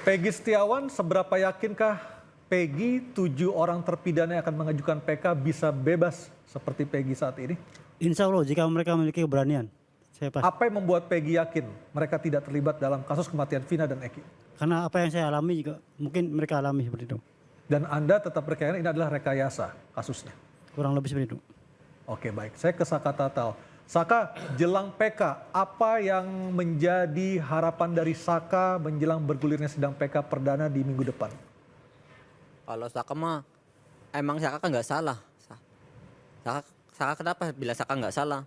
Peggy Setiawan, seberapa yakinkah Peggy 7 orang terpidana yang akan mengajukan PK bisa bebas seperti Peggy saat ini? Insya Allah jika mereka memiliki keberanian, saya pasti. Apa yang membuat Peggy yakin mereka tidak terlibat dalam kasus kematian Vina dan Eki? Karena apa yang saya alami juga mungkin mereka alami seperti itu. Dan Anda tetap berkeyakinan ini adalah rekayasa kasusnya? Kurang lebih seperti itu. Oke, baik. Saya ke Saka Tatal. Saka, jelang PK, apa yang menjadi harapan dari Saka menjelang bergulirnya sidang PK perdana di minggu depan? Kalau Saka mah emang Saka kan nggak salah. Saka kenapa bila Saka nggak salah?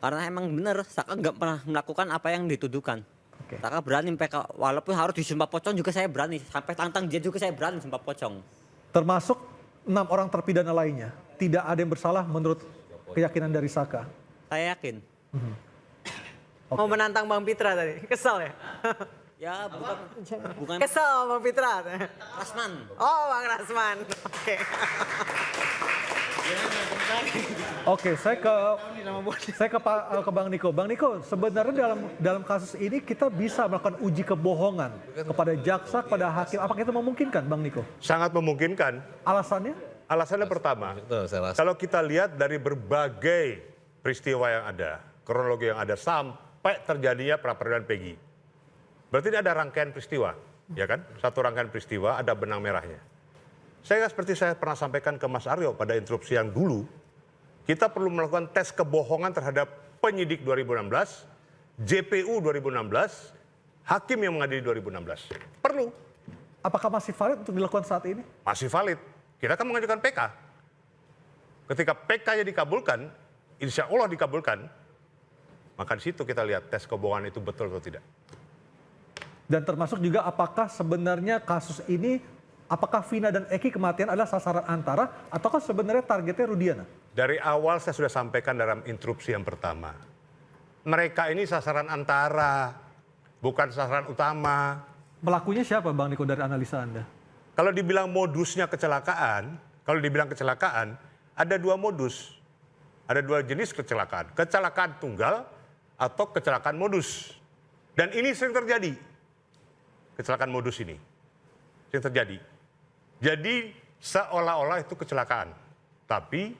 Karena emang bener Saka nggak pernah melakukan apa yang dituduhkan. Oke. Saka berani PK walaupun harus disumpah pocong juga saya berani. Sampai tantang dia juga saya berani sumpah pocong. Termasuk 6 orang terpidana lainnya. Tidak ada yang bersalah menurut keyakinan dari Saka. Saya yakin. Mau menantang Bang Pitra tadi, kesel ya? Ya bukan Kesel Bang Pitra. Rasman. Oh Bang Rasman, oke. Oke, saya ke Bang Niko. Bang Niko, sebenarnya dalam kasus ini kita bisa melakukan uji kebohongan kepada jaksa, kepada hakim. Apakah itu memungkinkan, Bang Niko? Sangat memungkinkan. Alasannya? Alasannya pertama, kalau kita lihat dari berbagai peristiwa yang ada, kronologi yang ada sampai terjadinya pra-peradilan Peggy. Berarti ini ada rangkaian peristiwa, ya kan? Satu rangkaian peristiwa ada benang merahnya. Seperti saya pernah sampaikan ke Mas Aryo pada interupsi yang dulu, kita perlu melakukan tes kebohongan terhadap penyidik 2016, JPU 2016, hakim yang mengadili 2016. Perlu. Apakah masih valid untuk dilakukan saat ini? Masih valid. Kita kan mengajukan PK. Ketika PK-nya dikabulkan, insya Allah dikabulkan, maka di situ kita lihat tes kebohongan itu betul atau tidak. Dan termasuk juga apakah sebenarnya kasus ini, apakah Vina dan Eki kematian adalah sasaran antara, ataukah sebenarnya targetnya Rudiana? Dari awal saya sudah sampaikan dalam interupsi yang pertama. Mereka ini sasaran antara, bukan sasaran utama. Pelakunya siapa Bang Niko dari analisa Anda? Kalau dibilang modusnya kecelakaan, ada dua modus. Ada dua jenis kecelakaan. Kecelakaan tunggal atau kecelakaan modus. Dan ini sering terjadi. Kecelakaan modus ini. Sering terjadi. Jadi seolah-olah itu kecelakaan. Tapi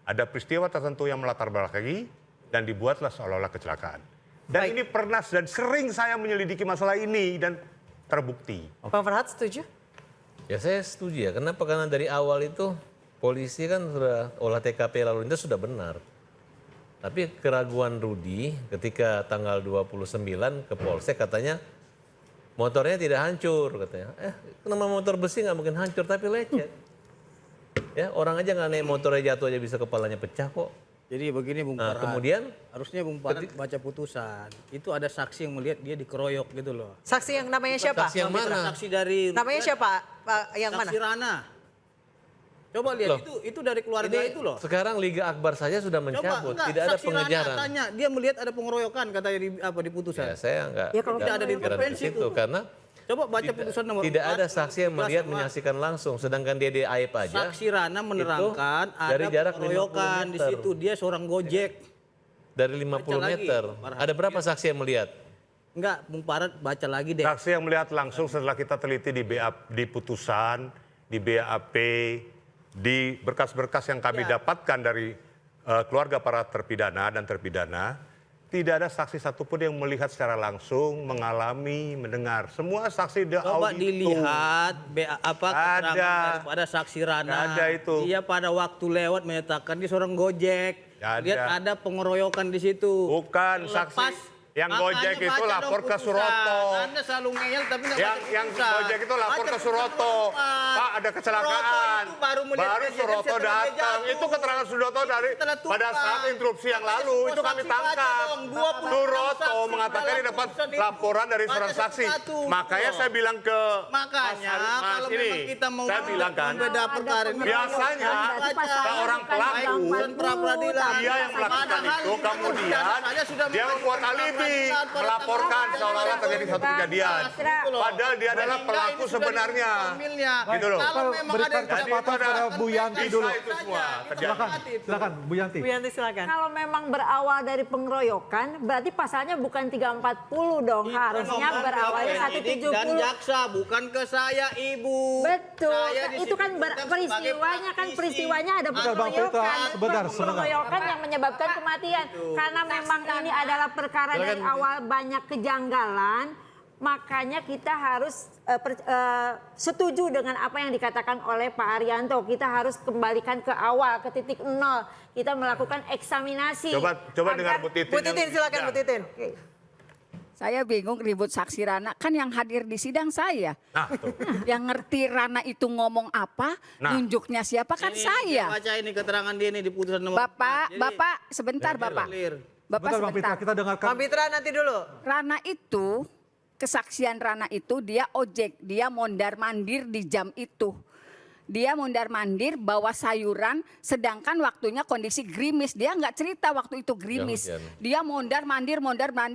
ada peristiwa tertentu yang melatar belakangi dan dibuatlah seolah-olah kecelakaan. Dan ini pernah dan sering saya menyelidiki masalah ini dan terbukti. Bang Farhad setuju? Ya saya setuju ya. Kenapa? Karena dari awal itu polisi kan sudah olah TKP lalu lintas sudah benar. Tapi keraguan Rudi ketika tanggal 29 ke Polsek katanya motornya tidak hancur katanya. Kenapa motor besi nggak mungkin hancur tapi lecet. Ya orang aja nggak naik motornya jatuh aja bisa kepalanya pecah kok. Jadi begini Bung Nah, Farhan, kemudian harusnya Bung Farhan baca putusan. Itu ada saksi yang melihat dia dikeroyok gitu loh. Saksi yang namanya siapa? saksi yang mana? Saksi dari Namanya siapa? Yang mana? saksi Rana. Coba lihat itu dari keluarga itu loh. Sekarang Liga Akbar saja sudah mencabut, enggak, tidak ada saksi pengejaran. Rana tanya, dia melihat ada pengeroyokan katanya di putusan. Ya saya nggak Ya, kalau tidak ada di pikiran ke intervensi situ itu. karena Coba baca putusan nomor tidak 4, ada saksi yang melihat 11 sama menyaksikan langsung, sedangkan dia di aib aja. Saksi Rana menerangkan dari ada jarak 50 pengeroyokan di meter. situ. Dia seorang Gojek. Dari 50 Baca lagi, meter. Farhan. Ada berapa saksi yang melihat? Enggak, Bung Farhan baca lagi deh. Saksi yang melihat langsung setelah kita teliti di putusan, di BAP, di berkas-berkas yang kami dapatkan dari keluarga para terpidana dan terpidana, tidak ada saksi satupun yang melihat secara langsung, mengalami, mendengar. Semua saksi Coba dilihat keterangan daripada saksi Rana. Ada itu. Dia pada waktu lewat menyatakan dia seorang Gojek. Ada. Lihat ada pengeroyokan di situ. Bukan saksi. Yang Gojek itu lapor ke Suroto. Anda selalu ngeyel tapi nggak baca Yang putusan. Gojek itu lapor Baca ke putusan Suroto. nomor 4. Pak ada kecelakaan. Suroto itu baru melihat kejadian Suroto setelah dia datang. jatuh. Itu keterangan Suroto dari setelah tumpah. pada saat interupsi yang Makanya lalu. semua Itu kami saksi baca tangkap. dong, 26 Suroto saksi mengatakan dalam dia dapat putusan itu. laporan dari Baca seorang saksi. satu-satu. Makanya saya bilang ke Makanya kalau memang kita mau saya bilang kan, membeda perkara ini. biasanya seorang pelaku pra peradilan. dia yang melakukan itu kemudian dia membuat alibi melaporkan seolah-olah terjadi satu kejadian. Padahal dia adalah pelaku sebenarnya. Gitu loh. Kita berikan kesempatan kepada Bu Yanti dulu. Bisa itu semua terjadi. Silakan Bu Yanti. Bu Yanti silakan. Kalau memang berawal dari pengeroyokan, berarti pasalnya bukan 340 dong. Harusnya berawalnya Penyidik dan 170. jaksa, bukan ke saya, Ibu. Betul. Saya Itu kan disebutkan sebagai peristiwanya kan praktisi. peristiwanya ada Bentar, Bang Petra, pengeroyokan. sebentar. Pengeroyokan yang menyebabkan kematian. Karena memang ini adalah perkara dari awal banyak kejanggalan, makanya kita harus setuju dengan apa yang dikatakan oleh Pak Arianto. Kita harus kembalikan ke awal, ke titik nol. Kita melakukan eksaminasi. Coba dengar Bu Titin. Bu Titin silakan Bu Titin. Saya bingung ribut saksi Rana, kan yang hadir di sidang saya. Nah, tuh. Yang ngerti Rana itu ngomong apa, Nah. nunjuknya siapa kan saya. Baca ini keterangan dia ini di putusan nomor Bapak, 4. Jadi, Bapak, sebentar Bapak. clear. Bapak Bentar Bang Petra, sebentar. kita dengarkan. Bang Pitra nanti dulu. Rana itu, kesaksian Rana itu dia ojek, dia mondar-mandir di jam itu. Dia mondar-mandir bawa sayuran, sedangkan waktunya kondisi gerimis. Dia nggak cerita waktu itu gerimis. hujan. Dia mondar-mandir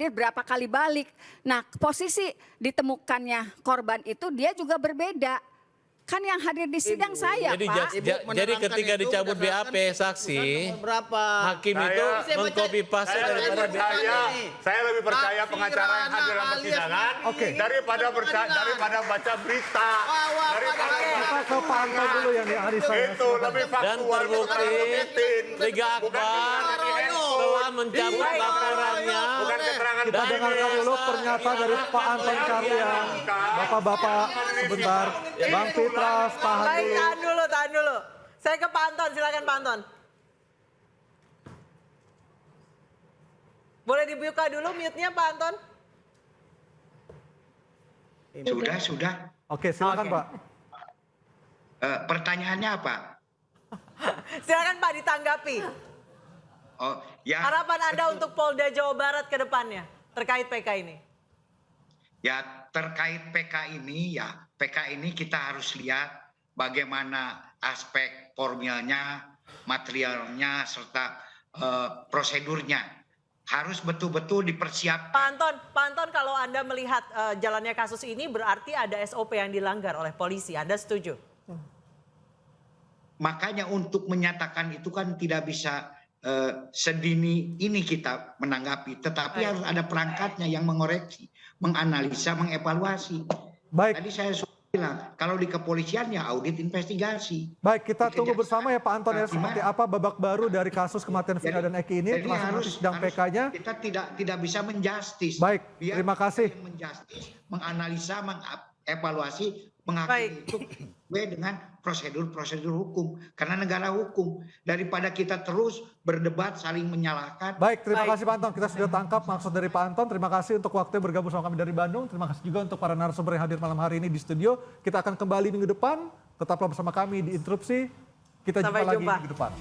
berapa kali balik. Nah, posisi ditemukannya korban itu dia juga berbeda. Kan yang hadir di sidang saya, Jadi, Pak. Ibu jadi menerangkan ketika itu dicabut berdasarkan BAP saksi, putusan nomor berapa? hakim Saya- itu Saya baca- mengcopy paste Saya lebih daripada percaya, saya lebih percaya Saksi pengacara yang hadir dalam Rana persidangan alias Oke. daripada baca berita. Daripada Kita ke Pak Anton dulu yang di saya. itu lebih faktual. dan terbukti Liga Akbar telah mencabut laporannya. Bukan keterangan Kita Dan dengarkan dulu pernyataan dari Pak Anton Karya. Bapak-bapak sebentar. Bang Petra, tahan Baik, dulu. tahan dulu. Saya ke Pak Anton, silakan Pak Anton. Boleh dibuka dulu mute-nya Pak Anton? Sudah. Oke, silakan Pak. Pertanyaannya apa? Silakan Pak ditanggapi. Oh, ya. Harapan Anda untuk Polda Jawa Barat ke depannya terkait PK ini. Ya, terkait PK ini kita harus lihat bagaimana aspek formilnya, materialnya, serta prosedurnya. Harus betul-betul dipersiapkan. Pak Anton kalau Anda melihat jalannya kasus ini berarti ada SOP yang dilanggar oleh polisi. Anda setuju? Makanya untuk menyatakan itu kan tidak bisa sedini ini kita menanggapi. Tetapi harus ada perangkatnya yang mengoreksi, menganalisa, mengevaluasi. Baik. Tadi saya sudah bilang, kalau di kepolisian ya audit investigasi. Baik, kita Di tunggu kejaksaan, bersama ya Pak Anton ya, seperti apa babak baru dari kasus kematian Vina dan Eki ini, Jadi termasuk nanti sidang PK-nya. Kita tidak bisa menjustis. Baik, Biar terima kasih. kita yang menjustis, menganalisa, mengevaluasi, Baik. menghakimi itu sesuai dengan prosedur hukum. Karena negara hukum, daripada kita terus berdebat saling menyalahkan. Baik, terima kasih Pak Anton. Kita sudah tangkap maksud dari Pak Anton. Terima kasih untuk waktunya bergabung sama kami dari Bandung. Terima kasih juga untuk para narasumber yang hadir malam hari ini di studio. Kita akan kembali minggu depan. Tetaplah bersama kami di Interupsi. Kita Sampai jumpa lagi jumpa. minggu depan.